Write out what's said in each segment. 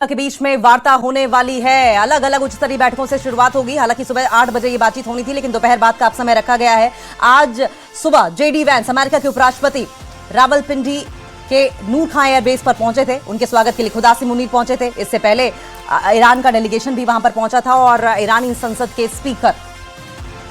के बीच में वार्ता होने वाली है। अलग अलग उच्च स्तरीय बैठकों से शुरुआत होगी। हालांकि सुबह 8 बजे ये बातचीत होनी थी, लेकिन दोपहर बाद का अब समय रखा गया है। आज सुबह जेडी वैंस अमेरिका के उपराष्ट्रपति रावलपिंडी के नूर खां एयरबेस पर पहुंचे थे। उनके स्वागत के लिए खुद आसिम मुनीर पहुंचे थे। इससे पहले ईरान का डेलीगेशन भी वहां पर पहुंचा था और ईरानी संसद के स्पीकर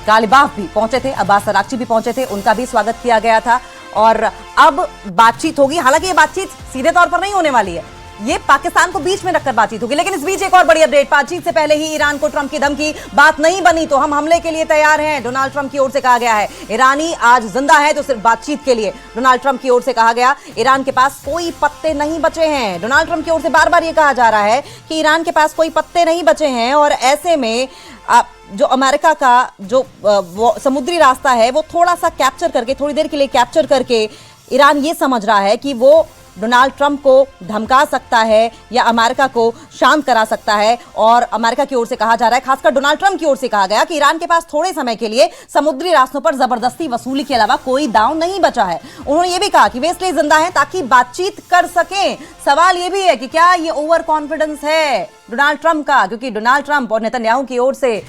गालिबाफ भी पहुंचे थे, अब्बास अरागची भी पहुंचे थे, उनका भी स्वागत किया गया था। और अब बातचीत होगी। हालांकि ये बातचीत सीधे तौर पर नहीं होने वाली है, ये पाकिस्तान को बीच में रखकर बातचीत होगी। लेकिन इस बीच एक और बड़ी अपडेट, बातचीत से पहले ही ईरान को ट्रंप की धमकी, बात नहीं बनी तो हम हमले के लिए तैयार हैं, डोनाल्ड ट्रंप की ओर से कहा गया है। ईरानी आज जिंदा है तो सिर्फ बातचीत के लिए, डोनाल्ड ट्रंप की ओर से कहा गया। ईरान के पास कोई पत्ते नहीं बचे हैं। डोनाल्ड ट्रंप की ओर से बार बार यह कहा जा रहा है कि ईरान के पास कोई पत्ते नहीं बचे हैं और ऐसे में जो अमेरिका का जो समुद्री रास्ता है वो थोड़ा सा कैप्चर करके, थोड़ी देर के लिए कैप्चर करके ईरान ये समझ रहा है कि वो डोनाल्ड ट्रंप को धमका सकता है या अमेरिका को शांत करा सकता है। और अमेरिका की ओर से कहा जा रहा है, खासकर डोनाल्ड ट्रंप की ओर से कहा गया कि ईरान के पास थोड़े समय के लिए समुद्री रास्तों पर जबरदस्ती वसूली के अलावा कोई दांव नहीं बचा है। उन्होंने ये भी कहा कि वे इसलिए जिंदा हैं ताकि बातचीत कर सकें। सवाल ये भी है कि क्या ये ओवर कॉन्फिडेंस है डोनाल्ड ट्रंप का, क्योंकि डोनाल्ड ट्रंप और नेतन्याहू की ओर से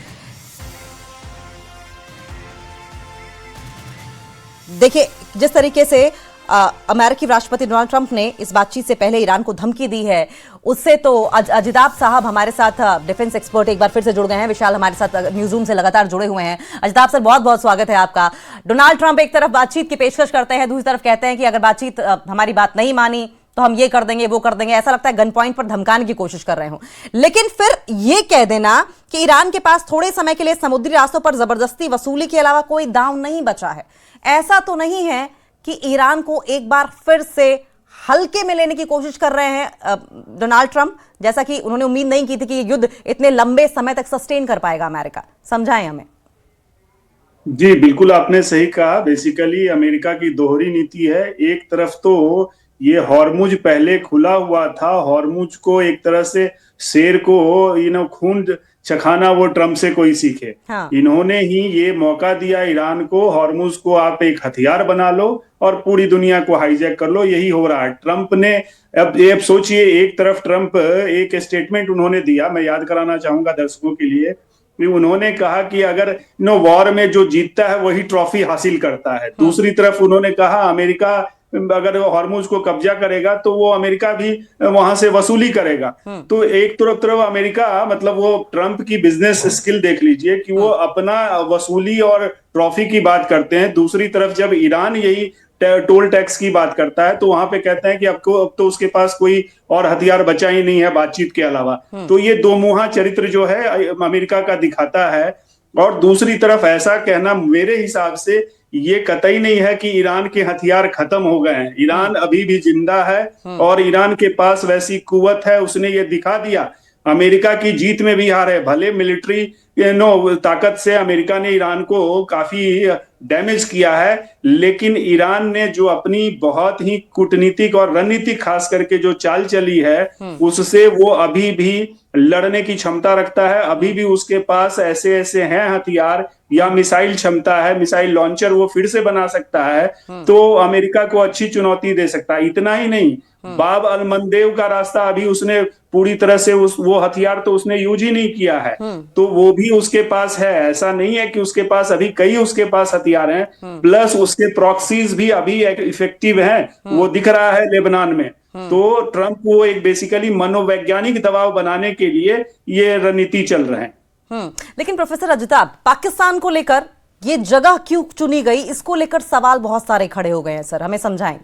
देखिए जिस तरीके से अमेरिकी राष्ट्रपति डोनाल्ड ट्रंप ने इस बातचीत से पहले ईरान को धमकी दी है, उससे तो अजिताभ साहब हमारे साथ डिफेंस एक्सपर्ट एक बार फिर से जुड़ गए हैं। विशाल हमारे साथ न्यूज रूम से लगातार जुड़े हुए हैं। अजिताभ सर, बहुत बहुत स्वागत है आपका। डोनाल्ड ट्रंप एक तरफ बातचीत की पेशकश करते हैं, दूसरी तरफ कहते हैं कि अगर बातचीत हमारी बात नहीं मानी तो हम ये कर देंगे वो कर देंगे। ऐसा लगता है गन पॉइंट पर धमकाने की कोशिश कर रहे हो। लेकिन फिर ये कह देना कि ईरान के पास थोड़े समय के लिए समुद्री रास्तों पर जबरदस्ती वसूली के अलावा कोई दांव नहीं बचा है, ऐसा तो नहीं है कि ईरान को एक बार फिर से हल्के में लेने की कोशिश कर रहे हैं डोनाल्ड ट्रंप, जैसा कि उन्होंने उम्मीद नहीं की थी कि ये युद्ध इतने लंबे समय तक सस्टेन कर पाएगा अमेरिका? समझाएं हमें। जी बिल्कुल, आपने सही कहा। बेसिकली अमेरिका की दोहरी नीति है। एक तरफ तो ये हॉर्मुज पहले खुला हुआ था, हॉर्मुज को एक तरह से शेर को खून चखाना वो ट्रम्प से कोई सीखे। हाँ। इन्होंने ही ये मौका दिया ईरान को, हॉर्मुज को आप एक हथियार बना लो और पूरी दुनिया को हाईजैक कर लो। यही हो रहा है। ट्रम्प ने अब ये सोचिए, एक तरफ ट्रम्प एक स्टेटमेंट उन्होंने दिया, मैं याद कराना चाहूंगा दर्शकों के लिए। उन्होंने कहा कि अगर वॉर में जो जीतता है वही ट्रॉफी हासिल करता है। दूसरी तरफ उन्होंने कहा अमेरिका अगर हॉर्मुज को कब्जा करेगा तो वो अमेरिका भी वहां से वसूली करेगा। तो एक तरफ अमेरिका, मतलब वो ट्रंप की बिजनेस स्किल देख लीजिए कि वो अपना वसूली और ट्रॉफी की बात करते हैं। दूसरी तरफ जब ईरान यही टोल टैक्स की बात करता है तो वहां पे कहते हैं कि अब तो उसके पास कोई और हथियार बचा ही नहीं है बातचीत के अलावा। तो ये दो मुहा चरित्र जो है अमेरिका का दिखाता है। और दूसरी तरफ ऐसा कहना मेरे हिसाब से ये कतई नहीं है कि ईरान के हथियार खत्म हो गए हैं। ईरान अभी भी जिंदा है और ईरान के पास वैसी कुव्वत है, उसने ये दिखा दिया। अमेरिका की जीत में भी हार है। भले मिलिट्री ताकत से अमेरिका ने ईरान को काफी डैमेज किया है, लेकिन ईरान ने जो अपनी बहुत ही कूटनीतिक और रणनीतिक खास करके जो चाल चली है, उससे वो अभी भी लड़ने की क्षमता रखता है। अभी भी उसके पास ऐसे ऐसे हैं हथियार या मिसाइल क्षमता है, मिसाइल लॉन्चर वो फिर से बना सकता है, तो अमेरिका को अच्छी चुनौती दे सकता है। इतना ही नहीं, बाब अल मंदेव का रास्ता अभी उसने पूरी तरह से वो हथियार तो उसने यूज ही नहीं किया है, तो वो भी उसके पास है। ऐसा नहीं है कि उसके पास अभी कई उसके पास हथियार हैं, प्लस उसके प्रॉक्सीज भी अभी इफेक्टिव हैं, वो दिख रहा है लेबनान में। तो ट्रंप को एक बेसिकली मनोवैज्ञानिक दबाव बनाने के लिए ये रणनीति चल रहे हैं। लेकिन प्रोफेसर अजिताभ, पाकिस्तान को लेकर ये जगह क्यों चुनी गई, इसको लेकर सवाल बहुत सारे खड़े हो गए हैं सर, हमें समझाएं।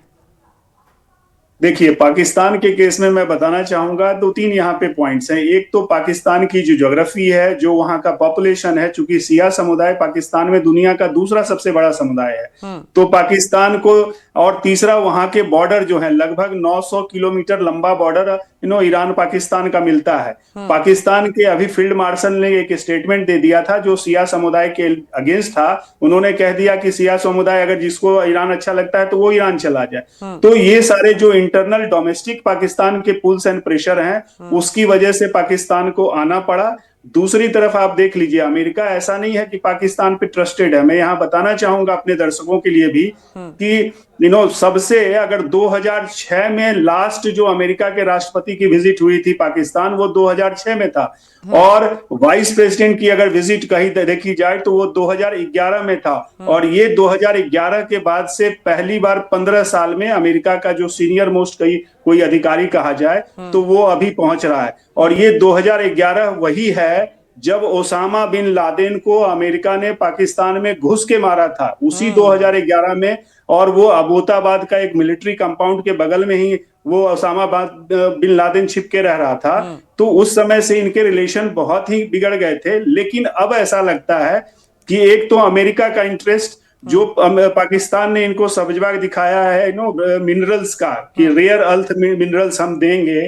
देखिए, पाकिस्तान के केस में मैं बताना चाहूंगा दो तीन यहाँ पे पॉइंट्स हैं। एक तो पाकिस्तान की जो ज्योग्राफी है, जो वहाँ का पॉपुलेशन है, चूंकि सिया समुदाय पाकिस्तान में दुनिया का दूसरा सबसे बड़ा समुदाय है, तो पाकिस्तान को, और तीसरा वहाँ के बॉर्डर जो है, लगभग 900 किलोमीटर लंबा बॉर्डर ईरान पाकिस्तान का मिलता है। पाकिस्तान के अभी फील्ड मार्शल ने एक स्टेटमेंट दे दिया था जो सिया समुदाय के अगेंस्ट था। उन्होंने कह दिया कि सिया समुदाय अगर जिसको ईरान अच्छा लगता है तो वो ईरान चला जाए। तो ये सारे जो इंटरनल डोमेस्टिक पाकिस्तान के पुल्स एंड प्रेशर हैं, उसकी वजह से पाकिस्तान को आना पड़ा। दूसरी तरफ आप देख लीजिए, अमेरिका ऐसा नहीं है कि पाकिस्तान पे ट्रस्टेड है। मैं यहाँ बताना चाहूंगा अपने दर्शकों के लिए भी कि सबसे, अगर 2006 में लास्ट जो अमेरिका के राष्ट्रपति की विजिट हुई थी पाकिस्तान, वो 2006 में था। और वाइस प्रेसिडेंट की अगर विजिट कहीं देखी जाए तो वो 2011 में था। और ये 2011 के बाद से पहली बार 15 साल में अमेरिका का जो सीनियर मोस्ट कोई अधिकारी कहा जाए तो वो अभी पहुंच रहा है। और ये 2011 वही है जब ओसामा बिन लादेन को अमेरिका ने पाकिस्तान में घुस के मारा था, उसी 2011 में। और वो अबोताबाद का एक मिलिट्री कंपाउंड के बगल में ही वो ओसामा बिन लादेन छिप के रह रहा था। तो उस समय से इनके रिलेशन बहुत ही बिगड़ गए थे। लेकिन अब ऐसा लगता है कि एक तो अमेरिका का इंटरेस्ट, जो पाकिस्तान ने इनको सब्जबाग दिखाया है मिनरल्स का, कि रेयर अर्थ मिनरल्स हम देंगे।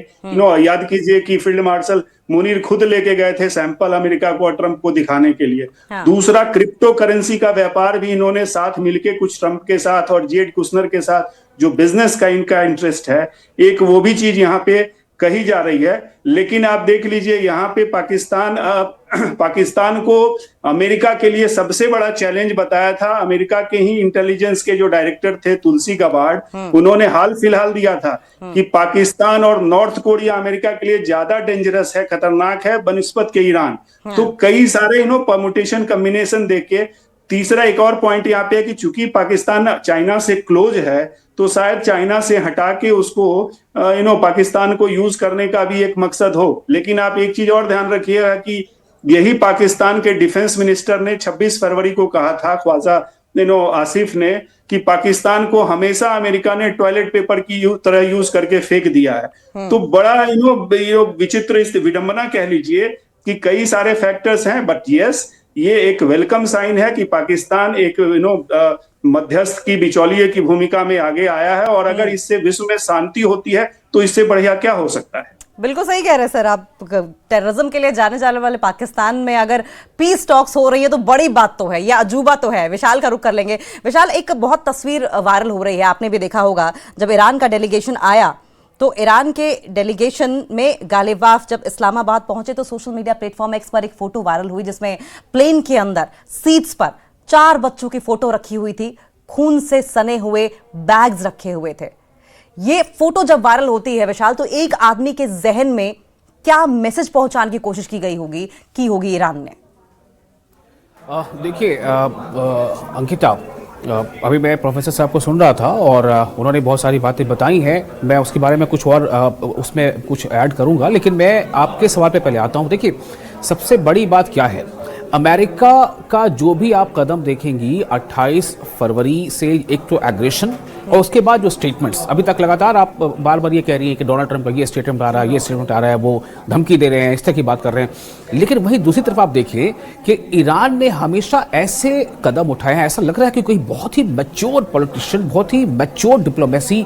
याद कीजिए कि फील्ड मार्शल मुनीर खुद लेके गए थे सैंपल अमेरिका को और ट्रंप को दिखाने के लिए। हाँ। दूसरा, क्रिप्टो करेंसी का व्यापार भी इन्होंने साथ मिलके कुछ ट्रंप के साथ और जेड कुशनर के साथ जो बिजनेस का इनका इंटरेस्ट है, एक वो भी चीज यहाँ पे कही जा रही है। लेकिन आप देख लीजिए यहाँ पे पाकिस्तान को अमेरिका के लिए सबसे बड़ा चैलेंज बताया था अमेरिका के ही इंटेलिजेंस के जो डायरेक्टर थे तुलसी गबार्ड। उन्होंने हाल फिलहाल दिया था कि पाकिस्तान और नॉर्थ कोरिया अमेरिका के लिए ज्यादा डेंजरस है, खतरनाक है बनिस्बत के ईरान। तो कई सारे परमुटेशन कॉम्बिनेशन देके तीसरा एक और पॉइंट यहाँ पे है कि चूंकि पाकिस्तान चाइना से क्लोज है, तो शायद चाइना से हटा के उसको पाकिस्तान को यूज करने का भी एक मकसद हो। लेकिन आप एक चीज और ध्यान रखिएगा कि यही पाकिस्तान के डिफेंस मिनिस्टर ने 26 फरवरी को कहा था, ख्वाजा आसिफ ने, कि पाकिस्तान को हमेशा अमेरिका ने टॉयलेट पेपर की तरह यूज करके फेंक दिया है। तो बड़ा विचित्र विडंबना कह लीजिए कि कई सारे फैक्टर्स हैं। बट यस, ये एक वेलकम साइन है कि पाकिस्तान एक मध्यस्थ की, बिचौलिए की भूमिका में आगे आया है। और अगर इससे विश्व में शांति होती है तो इससे बढ़िया क्या हो सकता है। बिल्कुल सही कह रहे हैं सर आप। टेररिज्म के लिए जाने जाने वाले पाकिस्तान में अगर पीस टॉक्स हो रही है तो बड़ी बात तो है, या अजूबा तो है। विशाल का रुख कर लेंगे। विशाल, एक बहुत तस्वीर वायरल हो रही है, आपने भी देखा होगा, जब ईरान का डेलीगेशन आया तो ईरान के डेलीगेशन में गालिबाफ जब इस्लामाबाद पहुंचे तो सोशल मीडिया प्लेटफॉर्म एक्स पर एक फोटो वायरल हुई जिसमें प्लेन के अंदर सीट्स पर 4 बच्चों की फोटो रखी हुई थी, खून से सने हुए बैग्स रखे हुए थे। ये फोटो जब वायरल होती है विशाल, तो एक आदमी के जहन में क्या मैसेज पहुंचाने की कोशिश की होगी ईरान ने? देखिए अंकिता, अभी मैं प्रोफेसर साहब को सुन रहा था और उन्होंने बहुत सारी बातें बताई हैं। मैं उसके बारे में कुछ और उसमें कुछ ऐड करूंगा, लेकिन मैं आपके सवाल पे पहले आता हूं। देखिए, सबसे बड़ी बात क्या है, अमेरिका का जो भी आप कदम देखेंगी 28 फरवरी से, एक तो एग्रेशन और उसके बाद जो स्टेटमेंट्स अभी तक लगातार आप बार बार ये कह रही हैं कि डोनाल्ड ट्रंप का ये स्टेटमेंट आ रहा है, ये स्टेटमेंट आ रहा है, वो धमकी दे रहे हैं, इस तरह की बात कर रहे हैं। लेकिन वहीं दूसरी तरफ आप देखिए कि ईरान ने हमेशा ऐसे कदम उठाए हैं, ऐसा लग रहा है कि कोई बहुत ही मैच्योर पॉलिटिशियन, बहुत ही मैच्योर डिप्लोमेसी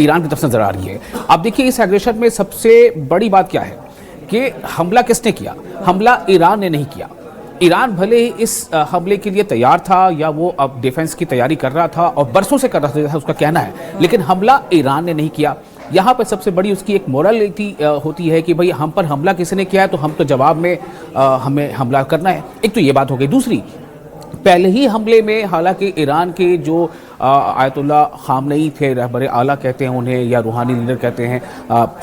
ईरान की तरफ से नजर आ रही है। आप देखिए, इस एग्रेशन में सबसे बड़ी बात क्या है कि हमला किसने किया? हमला ईरान ने नहीं किया। ईरान भले ही इस हमले के लिए तैयार था या वो अब डिफेंस की तैयारी कर रहा था और बरसों से कर रहा था, उसका कहना है, लेकिन हमला ईरान ने नहीं किया। यहाँ पर सबसे बड़ी उसकी एक मोरलिटी होती है कि भाई हम पर हमला किसी ने किया है तो हम तो जवाब में हमें हमला करना है। एक तो ये बात हो गई। दूसरी, पहले ही हमले में हालांकि ईरान के जो आयतुल्ला खामनेई थे, रहबर आला कहते हैं उन्हें, या रूहानी लीडर कहते हैं,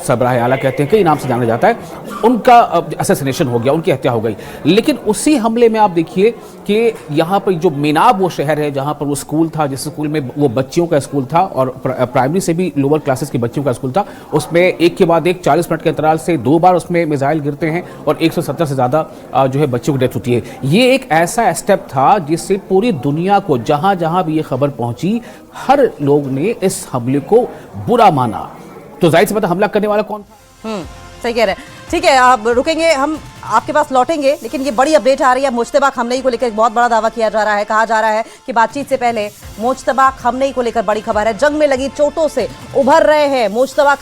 सरबराह आला कहते हैं, कई नाम से जाना जाता है, उनका असैसिनेशन हो गया, उनकी हत्या हो गई। लेकिन उसी हमले में आप देखिए कि यहाँ पर जो मिनाब वो शहर है जहाँ पर वो स्कूल था, जिस स्कूल में वो बच्चियों का स्कूल था और प्राइमरी से भी लोअर क्लासेस की बच्चियों का स्कूल था, उसमें एक के बाद एक 40 मिनट के अंतराल से 2 बार उसमें मिसाइल गिरते हैं और 170 से ज़्यादा जो है बच्चों की डेथ होती है। ये एक ऐसा स्टेप था जिससे पूरी दुनिया को, जहाँ जहाँ भी ये खबर पहुँची, हर लोग ने इस हमले को बुरा माना। तो जाहिर सी बात है, हमला करने वाला कौन था? सही कह रहे हैं। ठीक है, आप रुकेंगे, हम आपके पास लौटेंगे, लेकिन ये बड़ी अपडेट आ रही है। मुज्तबा खमनेई को लेकर एक बहुत बड़ा दावा किया जा रहा है। कहा जा रहा है कि बातचीत से पहले मुज्तबा खमनेई को लेकर बड़ी खबर है, जंग में लगी चोटों से उभर रहे हैं मुज्तबा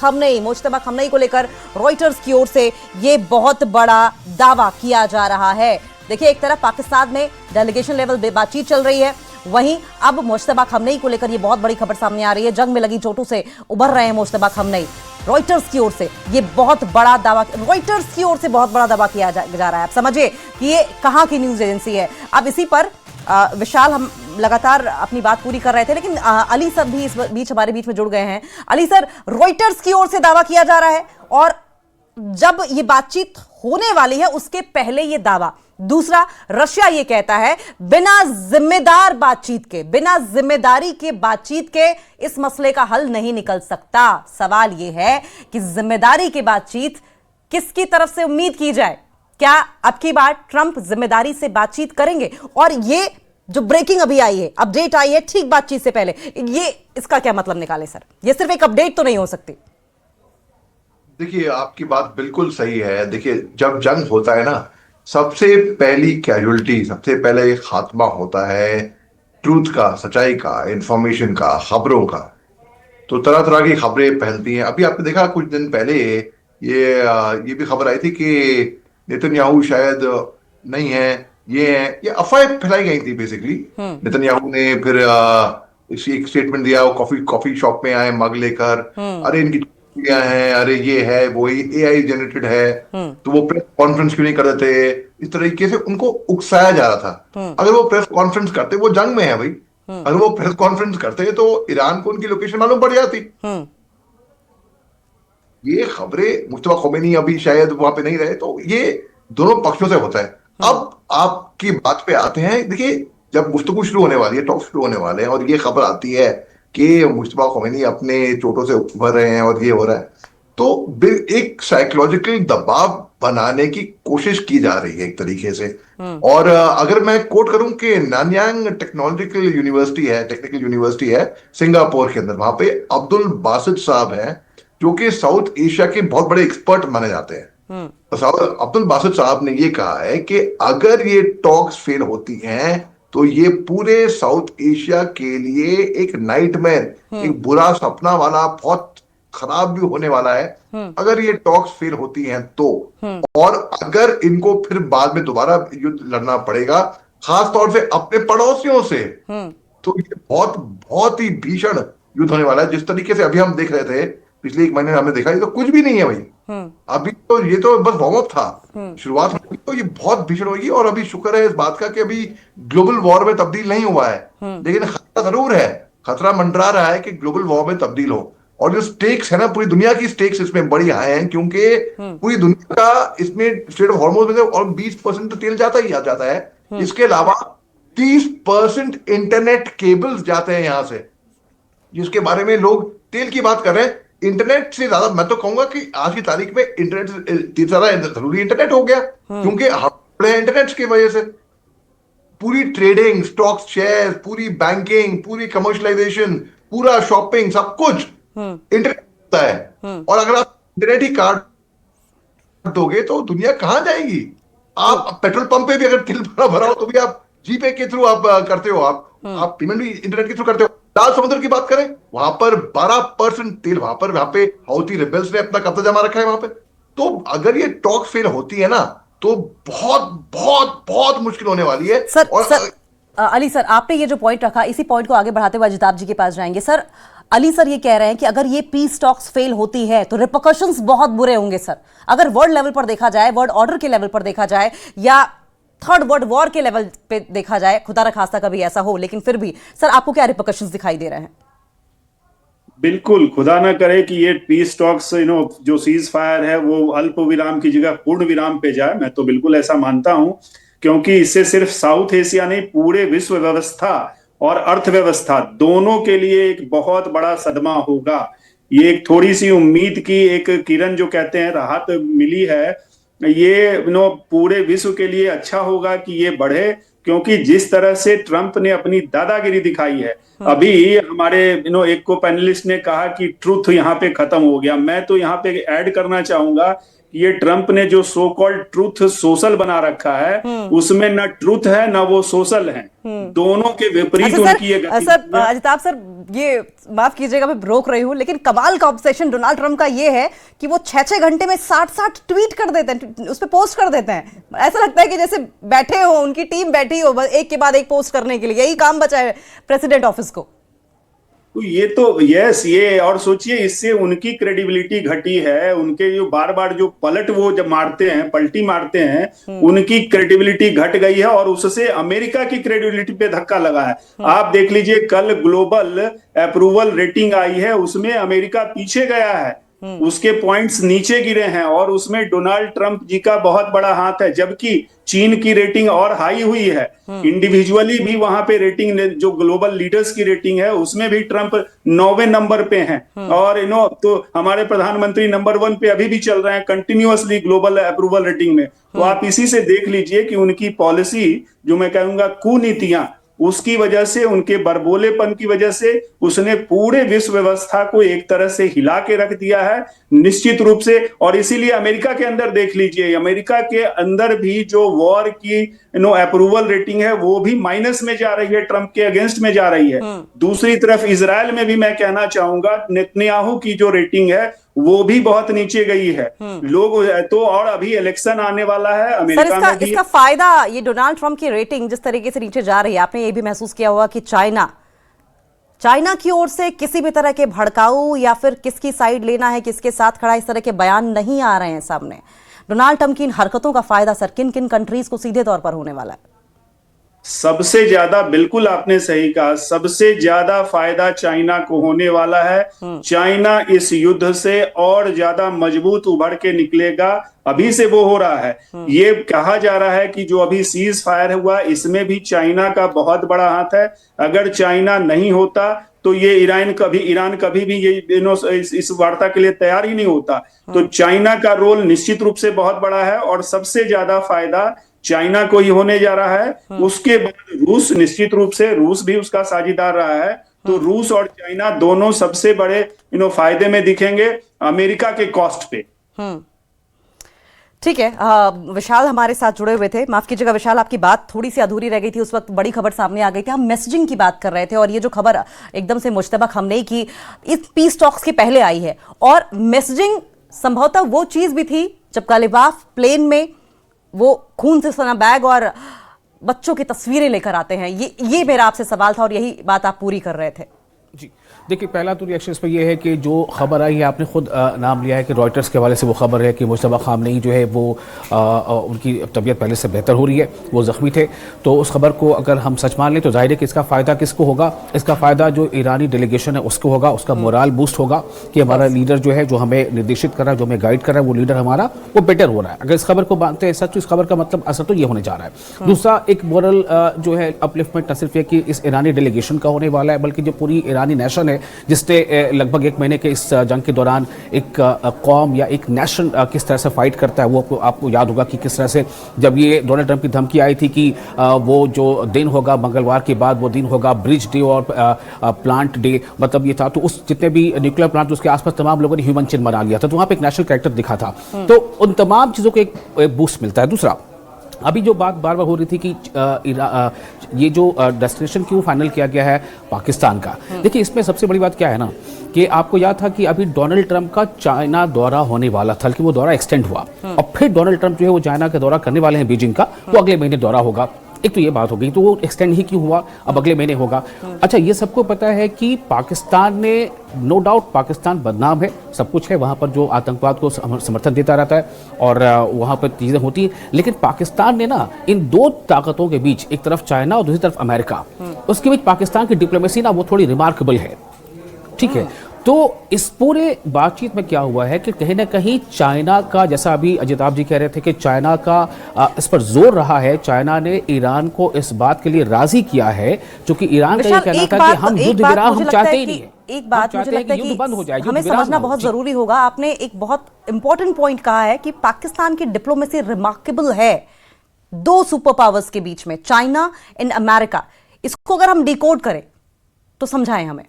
खमनेई को लेकर रॉयटर्स की ओर से ये बहुत बड़ा दावा किया जा रहा है। देखिए, एक तरफ पाकिस्तान में डेलीगेशन लेवल बातचीत चल रही है, वहीं अब मुश्तबा खमनेई को लेकर ये बहुत बड़ी खबर सामने आ रही है। जंग में लगी चोटों से उभर रहे हैं मुश्तबा खमनेई। रॉयटर्स की ओर से ये बहुत बड़ा दावा, रॉयटर्स की ओर से बहुत बड़ा दावा किया जा रहा है। आप समझिए कि ये कहां की न्यूज एजेंसी है। अब इसी पर विशाल, हम लगातार अपनी बात पूरी कर रहे थे, लेकिन अली सर भी इस बीच हमारे बीच में जुड़ गए हैं। अली सर, रॉयटर्स की ओर से दावा किया जा रहा है और जब ये बातचीत होने वाली है उसके पहले ये दावा। दूसरा, रशिया ये कहता है बिना जिम्मेदार बातचीत के, बिना जिम्मेदारी के बातचीत के इस मसले का हल नहीं निकल सकता। सवाल ये है कि जिम्मेदारी की बातचीत किसकी तरफ से उम्मीद की जाए? क्या अब की बार ट्रंप जिम्मेदारी से बातचीत करेंगे? और ये जो ब्रेकिंग अभी आई है, अपडेट आई है ठीक बातचीत से पहले, ये इसका क्या मतलब निकाले सर? ये सिर्फ एक अपडेट तो नहीं हो सकती। देखिए, आपकी बात बिल्कुल सही है। देखिए, जब जंग होता है ना, सबसे पहली कैजुअलिटी, सबसे पहले खात्मा होता है ट्रूथ का, सच्चाई का, इंफॉर्मेशन का, खबरों का। तो तरह तरह की खबरें फैलती हैं। अभी आपने देखा कुछ दिन पहले ये भी खबर आई थी कि नेतन्याहू शायद नहीं है, ये अफवाहें फैलाई गई थी बेसिकली। नेतन्याहू ने फिर एक स्टेटमेंट दिया, वो कॉफी शॉप में आए मग लेकर, अरे इनकी हैं, अरे ये है वो एआई जनरेटेड है, तो वो प्रेस कॉन्फ्रेंस क्यों नहीं कर देते? इस तरीके से उनको उकसाया जा रहा था। अगर वो प्रेस कॉन्फ्रेंस करते, वो जंग में है भाई, अगर वो प्रेस कॉन्फ्रेंस करते तो ईरान को उनकी लोकेशन मालूम पड़ जाती। ये खबरें, मुश्तबा खोमेनी अभी शायद वहां पे नहीं रहे, तो ये दोनों पक्षों से होता है। अब आपकी बात पे आते हैं। देखिए, जब गुफ्तगू शुरू होने वाली है, टॉक शुरू होने वाले हैं, और ये खबर आती है कि मुश्तबा खोमेनी अपने चोटों से उभर रहे हैं और ये हो रहा है, तो एक साइकोलॉजिकल दबाव बनाने की कोशिश की जा रही है एक तरीके से। और अगर मैं कोट करूं कि नानयांग टेक्नोलॉजिकल यूनिवर्सिटी है, टेक्निकल यूनिवर्सिटी है सिंगापुर के अंदर, वहां पे अब्दुल बासित साहब हैं जो कि साउथ एशिया के बहुत बड़े एक्सपर्ट माने जाते हैं। अब्दुल बासित साहब ने ये कहा है कि अगर ये टॉक्स फेल होती हैं तो ये पूरे साउथ एशिया के लिए एक नाइटमेयर, एक बुरा सपना वाला, बहुत खराब भी होने वाला है अगर ये टॉक्स फेल होती हैं तो। और अगर इनको फिर बाद में दोबारा युद्ध लड़ना पड़ेगा, खास तौर से अपने पड़ोसियों से, तो ये बहुत बहुत ही भीषण युद्ध होने वाला है। जिस तरीके से अभी हम देख रहे थे पिछले एक महीने में, हमने देखा ये तो कुछ भी नहीं है भाई। अभी तो ये तो बस वार्म अप था, शुरुआत हुई, तो ये बहुत भीषण होगी। और अभी शुक्र है इस बात का कि अभी ग्लोबल वॉर में तब्दील नहीं हुआ है, लेकिन खतरा जरूर है, खतरा मंडरा रहा है कि ग्लोबल वॉर में तब्दील हो। और जो स्टेक्स है ना, पूरी दुनिया की स्टेक्स इसमें बड़ी हाई हैं, क्योंकि पूरी दुनिया का इसमें स्टेट ऑफ हॉर्मोज में और 20% तो तेल जाता ही जाता है। इसके अलावा 30% इंटरनेट केबल्स जाते हैं यहां से, जिसके बारे में लोग तेल की बात कर रहे हैं। इंटरनेट से ज्यादा मैं तो कहूंगा कि आज की तारीख में इंटरनेट से ज्यादा जरूरी इंटरनेट हो गया, क्योंकि हम इंटरनेट की वजह से पूरी ट्रेडिंग, स्टॉक्स, शेयर, पूरी बैंकिंग, पूरी कमर्शलाइजेशन, पूरा शॉपिंग, सब कुछ इंटरनेट होता है। और अगर आप इंटरनेट ही काट दोगे तो दुनिया कहां जाएगी? आप पेट्रोल पंप पे भी अगर तेल भरा हो तो भी आप जीपे के थ्रू आप करते हो, आप पेमेंट भी इंटरनेट के थ्रू करते हो। लाल समुद्र की बात करें, वहां पर 12% तेल वहां पे हाउथी रिबेल्स ने अपना कब्जा जमा रखा है वहां पे। तो अगर ये टॉक फेल होती है ना, तो बहुत बहुत बहुत मुश्किल होने वाली है। सर, अली सर, आपने ये जो पॉइंट रखा, इसी पॉइंट को आगे बढ़ाते हुए अजिताभ जी के पास जाएंगे। सर, अली सर ये कह रहे हैं कि अगर ये पीस टॉक्स फेल होती है तो रिपरकशंस बहुत बुरे होंगे सर। अगर वर्ल्ड लेवल पर देखा जाए, वर्ल्ड ऑर्डर के लेवल पर देखा जाए, या थर्ड वर्ल्ड वॉर के लेवल पे देखा जाए, खुदा न खास्ता कभी ऐसा हो, लेकिन फिर भी सर आपको क्या रिपरकशंस दिखाई दे रहे हैं? बिल्कुल, खुदा ना करे कि ये पीस टॉक्स जो सीज फायर है वो अल्प विराम की जगह पूर्ण विराम पे जाए। मैं तो बिल्कुल ऐसा मानता हूं, क्योंकि इससे सिर्फ साउथ एशिया नहीं, पूरे विश्व व्यवस्था और अर्थव्यवस्था दोनों के लिए एक बहुत बड़ा सदमा होगा। ये एक थोड़ी सी उम्मीद की एक किरण जो कहते हैं राहत मिली है, ये पूरे विश्व के लिए अच्छा होगा कि ये बढ़े, क्योंकि जिस तरह से ट्रंप ने अपनी दादागिरी दिखाई है। अभी हमारे एक को पैनलिस्ट ने कहा कि ट्रूथ यहाँ पे खत्म हो गया। मैं तो यहाँ पे ऐड करना चाहूंगा ये ट्रंप ने जो सो कॉल्ड ट्रूथ सोशल बना रखा है उसमें न ट्रूथ है न वो सोशल है, दोनों के विपरीत उनकी ये सर अजिताभ सर, ये माफ कीजिएगा मैं रोक रही हूं, लेकिन कमाल का ऑब्सेशन डोनाल्ड ट्रंप का ये है कि वो 6-6 घंटे में 60-60 ट्वीट कर देते हैं, उस पर पोस्ट कर देते हैं। ऐसा लगता है कि जैसे बैठे हो, उनकी टीम बैठी हो बस एक के बाद एक पोस्ट करने के लिए, यही काम बचा है प्रेसिडेंट ऑफिस को। तो ये तो यस, ये और सोचिए इससे उनकी क्रेडिबिलिटी घटी है, उनके जो बार बार जो पलट वो जब मारते हैं, पलटी मारते हैं, उनकी क्रेडिबिलिटी घट गई है और उससे अमेरिका की क्रेडिबिलिटी पे धक्का लगा है। आप देख लीजिए कल ग्लोबल अप्रूवल रेटिंग आई है, उसमें अमेरिका पीछे गया है, उसके पॉइंट्स नीचे गिरे हैं और उसमें डोनाल्ड ट्रंप जी का बहुत बड़ा हाथ है, जबकि चीन की रेटिंग और हाई हुई है। इंडिविजुअली भी वहां पे रेटिंग जो ग्लोबल लीडर्स की रेटिंग है उसमें भी ट्रंप 9वें नंबर पे हैं और तो हमारे प्रधानमंत्री नंबर 1 पे अभी भी चल रहे हैं कंटिन्यूअसली ग्लोबल अप्रूवल रेटिंग में। तो आप इसी से देख लीजिए कि उनकी पॉलिसी, जो मैं कहूंगा कुनीतियां, उसकी वजह से, उनके बरबोलेपन की वजह से उसने पूरे विश्व व्यवस्था को एक तरह से हिला के रख दिया है निश्चित रूप से। और इसीलिए अमेरिका के अंदर देख लीजिए, अमेरिका के अंदर भी जो वॉर की अप्रूवल रेटिंग है वो भी माइनस में जा रही है, ट्रंप के अगेंस्ट में जा रही है। दूसरी तरफ इजराइल में भी मैं कहना चाहूंगा नेतन्याहू की जो रेटिंग है वो भी बहुत नीचे गई है। लोग तो, और अभी इलेक्शन आने वाला है अमेरिका में भी। इसका फायदा, ये डोनाल्ड ट्रंप की रेटिंग जिस तरीके से नीचे जा रही है, आपने ये भी महसूस किया होगा कि चाइना की ओर से किसी भी तरह के भड़काऊ या फिर किसकी साइड लेना है, किसके साथ खड़ा, इस तरह के बयान नहीं आ रहे हैं सामने। डोनाल्ड ट्रंप की इन हरकतों का फायदा सर किन किन कंट्रीज को सीधे तौर पर होने वाला है? सबसे ज्यादा, बिल्कुल आपने सही कहा, सबसे ज्यादा फायदा चाइना को होने वाला है। चाइना इस युद्ध से और ज्यादा मजबूत उभर के निकलेगा, अभी से वो हो रहा है। ये कहा जा रहा है कि जो अभी सीज फायर हुआ इसमें भी चाइना का बहुत बड़ा हाथ है। अगर चाइना नहीं होता तो ये ईरान कभी भी ये इस वार्ता के लिए तैयार ही नहीं होता। तो चाइना का रोल निश्चित रूप से बहुत बड़ा है और सबसे ज्यादा फायदा चाइना को ही होने जा रहा है। उसके बाद रूस, निश्चित रूप से रूस भी उसका साझीदार रहा है। तो रूस और चाइना दोनों सबसे बड़े फायदे में दिखेंगे अमेरिका के कॉस्ट पे। ठीक है, विशाल हमारे साथ जुड़े हुए थे। माफ कीजिएगा विशाल, आपकी बात थोड़ी सी अधूरी रह गई थी, उस वक्त बड़ी खबर सामने आ गई थी, हम मैसेजिंग की बात कर रहे थे और ये जो खबर एकदम से मुश्तबा हमने की इस पीस टॉक्स के पहले आई है। और मैसेजिंग संभवतः वो चीज भी थी जब कालिबाफ प्लेन में वो खून से सना बैग और बच्चों की तस्वीरें लेकर आते हैं। ये मेरा आपसे सवाल था और यही बात आप पूरी कर रहे थे। जी देखिए, पहला तो रिएक्शन इस पर यह है कि जो खबर आई है, आपने खुद नाम लिया है कि रॉयटर्स के हवाले से वो खबर है कि मुश्तबा खामनेई जो है वो उनकी तबीयत पहले से बेहतर हो रही है, वो ज़ख्मी थे। तो उस खबर को अगर हम सच मान लें तो जाहिर है कि इसका फ़ायदा किसको होगा? इसका फ़ायदा जो ईरानी डेलीगेशन है उसको होगा, उसका मोराल बूस्ट होगा कि हमारा लीडर जो है, जो हमें निर्देशित कर रहा है, जो हमें गाइड कर रहा है, वो लीडर हमारा वो बेटर हो रहा है। अगर इस खबर को मानते हैं सच, तो इस खबर का मतलब असर तो ये होने जा रहा है। दूसरा एक मोरल जो है अपलिफ्टमेंट न सिर्फ ये कि इस ईरानी डेलीगेशन का होने वाला है, बल्कि जो पूरी ईरानी नेशन है, जिससे लगभग 1 महीने के इस जंग के दौरान एक कौम या एक नेशन किस तरह से फाइट करता है, वो आपको याद होगा कि किस तरह से जब ये डोनाल्ड ट्रंप की धमकी आई थी कि वो जो दिन होगा मंगलवार के बाद, वो दिन होगा ब्रिज डे और प्लांट डे, मतलब ये था। तो उस जितने भी न्यूक्लियर प्लांट उसके आसपास तमाम लोगों ने ह्यूमन चिन्ह बना लिया था, तो वहाँ पे एक नेशनल कैरेक्टर दिखा था। तो उन तमाम चीज़ों को एक बूस्ट मिलता है। दूसरा, अभी जो बात बार बार हो रही थी कि ये जो डेस्टिनेशन क्यों फाइनल किया गया है पाकिस्तान का, देखिए इसमें सबसे बड़ी बात क्या है ना कि आपको याद था कि अभी डोनाल्ड ट्रंप का चाइना दौरा होने वाला था, कि वो दौरा एक्सटेंड हुआ और फिर डोनाल्ड ट्रंप जो है वो चाइना का दौरा करने वाले हैं, बीजिंग का, वो अगले महीने दौरा होगा। एक तो ये बात हो गई, तो वो एक्सटेंड ही क्यों हुआ, अब अगले महीने होगा। अच्छा, ये सबको पता है कि पाकिस्तान ने, नो डाउट पाकिस्तान बदनाम है, सब कुछ है वहाँ पर, जो आतंकवाद को समर्थन देता रहता है और वहाँ पर चीज़ें होती हैं, लेकिन पाकिस्तान ने ना इन दो ताकतों के बीच, एक तरफ चाइना और दूसरी तरफ अमेरिका, उसके बीच पाकिस्तान की डिप्लोमेसी ना वो थोड़ी रिमार्केबल है, ठीक है। तो इस पूरे बातचीत में क्या हुआ है कि कहीं ना कहीं चाइना का, जैसा अभी अजिताभ जी कह रहे थे कि चाइना का इस पर जोर रहा है, चाइना ने ईरान को इस बात के लिए राजी किया है, क्योंकि ईरान का ये कहना था कि हम युद्ध विराम हम चाहते ही नहीं है। एक बात मुझे लगता है कि बंद हो जाए, हमें समझना बहुत जरूरी होगा। आपने एक बहुत इंपॉर्टेंट पॉइंट कहा है कि पाकिस्तान की डिप्लोमेसी रिमार्केबल है दो सुपर पावर्स के बीच में, चाइना एंड अमेरिका। इसको अगर हम डिकोड करें तो समझाएं हमें।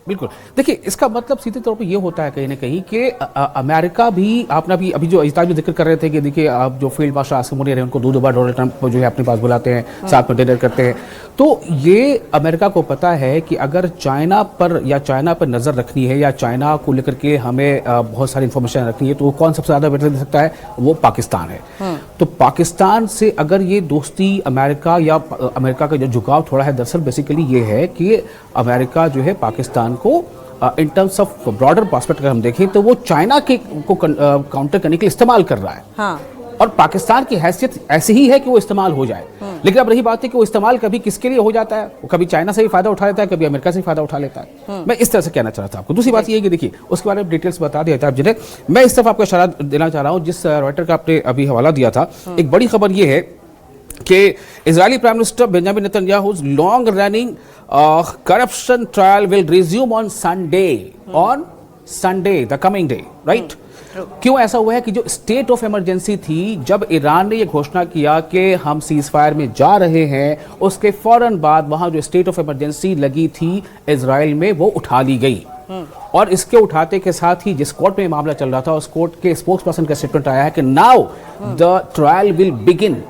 बिल्कुल। देखिए, इसका मतलब सीधे तौर पे ये होता है कहीं ना कहीं कि अमेरिका भी, आपने अभी जो अजिताज भी जिक्र कर रहे थे कि देखिए आप जो फील्ड मार्शल आसिम मुनीर हैं उनको दो बार डोनाल्ड ट्रंप जो है अपने पास बुलाते हैं, साथ में डिनर करते हैं, तो ये अमेरिका को पता है कि अगर चाइना पर नज़र रखनी है या चाइना को लेकर के हमें बहुत सारी इंफॉर्मेशन रखनी है, तो कौन सबसे ज़्यादा बेटर दे सकता है? वो पाकिस्तान है। तो पाकिस्तान से अगर ये दोस्ती अमेरिका या अमेरिका का जो झुकाव थोड़ा है, दरअसल बेसिकली ये है कि अमेरिका जो है पाकिस्तान को in terms of broader prospect अगर हम देखें तो वो चाइना को काउंटर करने के लिए इस्तेमाल कर रहा है। हाँ। और पाकिस्तान की हैसियत ऐसी ही है कि वो इस्तेमाल हो जाए। लेकिन अब रही बात है कि वो इस्तेमाल कभी किसके लिए हो जाता है, वो कभी चाइना से ही फायदा उठा लेता है, कभी अमेरिका से ही फायदा उठा लेता है। मैं इस तरह से कहना चाह रहा था आपको। दूसरी बात ये है कि देखिए, उसके बारे में डिटेल्स बता दिया था आप जिन्हें, मैं इस तरफ आपको इशारा देना चाह रहा हूँ जिस रॉयटर का आपने अभी हवाला दिया था। एक बड़ी खबर ये है कि Israeli prime minister Benjamin Netanyahu's long running corruption trial will resume on Sunday, the coming day, right? क्यों ऐसा हुआ है कि जो स्टेट ऑफ इमरजेंसी थी, जब ईरान ने ये घोषणा किया कि हम सीज फायर में जा रहे हैं, उसके फौरन बाद वहां जो स्टेट ऑफ इमरजेंसी लगी थी इजराइल में वो उठा ली गई। और इसके उठाते के साथ ही जिस कोर्ट में मामला चल रहा था उस कोर्ट के स्पोक्स पर्सन का स्टेटमेंट आया है कि now the trial will begin,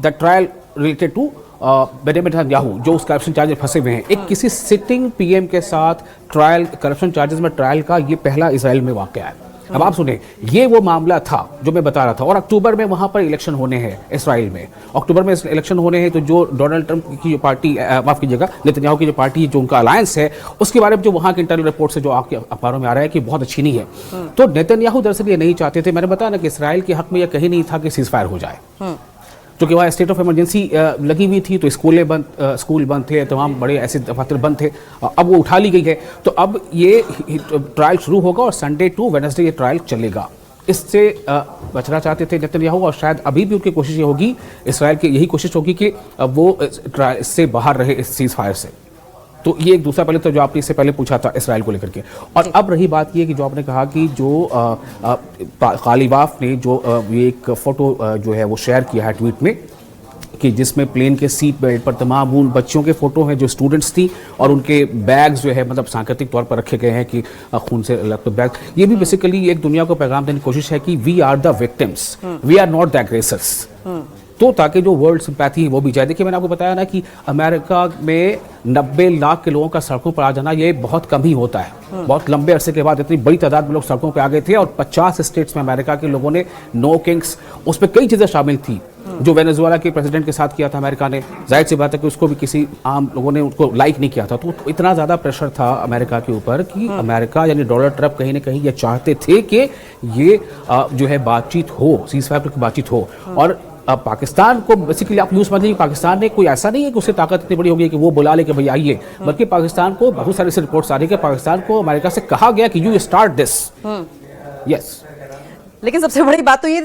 the trial related to Benjamin Netanyahu जो उस करप्शन चार्जेस फंसे हुए हैं। एक किसी सिटिंग पीएम के साथ ट्रायल, करप्शन चार्जेस में ट्रायल का ये पहला इजराइल में वाकया है। अब आप सुने, ये वो मामला था जो मैं बता रहा था। और अक्टूबर में वहां पर इलेक्शन होने हैं इसराइल में, अक्टूबर में इलेक्शन होने हैं। तो जो डोनाल्ड ट्रंप की जो पार्टी, माफ कीजिएगा, नेतन्याहू की जो पार्टी, जो उनका अलायंस है, उसके बारे में जो वहां के इंटरनल रिपोर्ट से जो आपके अखबारों में आ रहा है कि बहुत अच्छी नहीं है। तो नेतन्याहू दरअसल ये नहीं चाहते थे, मैंने बताया ना कि इसराइल के हक में यह कहीं नहीं था कि सीज फायर हो जाए, क्योंकि वहाँ स्टेट ऑफ इमरजेंसी लगी हुई थी। तो स्कूल बंद थे, तमाम बड़े ऐसे दफातर बंद थे। अब वो उठा ली गई है। तो अब ये ट्रायल शुरू होगा और संडे टू वेडनेसडे ये ट्रायल चलेगा। इससे बचना चाहते थे नेतन्याहू, और शायद अभी भी उनकी कोशिश ये होगी, इसराइल की यही कोशिश होगी कि वो इससे बाहर रहे, इस सीज फायर से। तो ये एक दूसरा पहले तो जो आपने इससे पहले पूछा था इसराइल को लेकर के। और अब रही बात ये कि जो आपने कहा कि जो गालिबाफ ने जो ये एक फोटो जो है वो शेयर किया है ट्वीट में, कि जिसमें प्लेन के सीट बेल्ट पर तमाम उन बच्चियों के फोटो हैं जो स्टूडेंट्स थी, और उनके बैग्स जो है मतलब सांकेतिक तौर पर रखे गए हैं कि खून से लथपथ बैग। ये भी बेसिकली एक दुनिया को पैगाम देने की कोशिश है कि we are the victims, we are not the aggressors. तो ताकि जो वर्ल्ड सिंपैथी है वो भी जाए। देखिए, मैंने आपको बताया ना कि अमेरिका में 90 लाख के लोगों का सड़कों पर आ जाना ये बहुत कम ही होता है। बहुत लंबे अरसे के बाद इतनी बड़ी तादाद में लोग सड़कों पे आ गए थे, और 50 स्टेट्स में अमेरिका के लोगों ने नो किंग्स, उसमें कई चीज़ें शामिल थी जो वेनेजुएला के प्रेसिडेंट के साथ किया था अमेरिका ने। जाहिर सी बात है कि उसको भी किसी आम लोगों ने उसको लाइक नहीं किया था। तो इतना ज़्यादा प्रेशर था अमेरिका के ऊपर कि अमेरिका यानी डोनाल्ड ट्रंप कहीं ना कहीं ये चाहते थे कि ये जो है बातचीत हो, सीज फायर की बातचीत हो। और पाकिस्तान को बेसिकली आप यूज समझिए, पाकिस्तान ने कोई ऐसा नहीं है कि उसकी ताकत इतनी बड़ी होगी कि वो बुला ले कि भाई आइए, बल्कि पाकिस्तान को बहुत सारी रिपोर्ट्स आ रही है कि पाकिस्तान को अमेरिका से कहा गया कि यू स्टार्ट दिस। यस। लेकिन सबसे बड़ी बात तो ये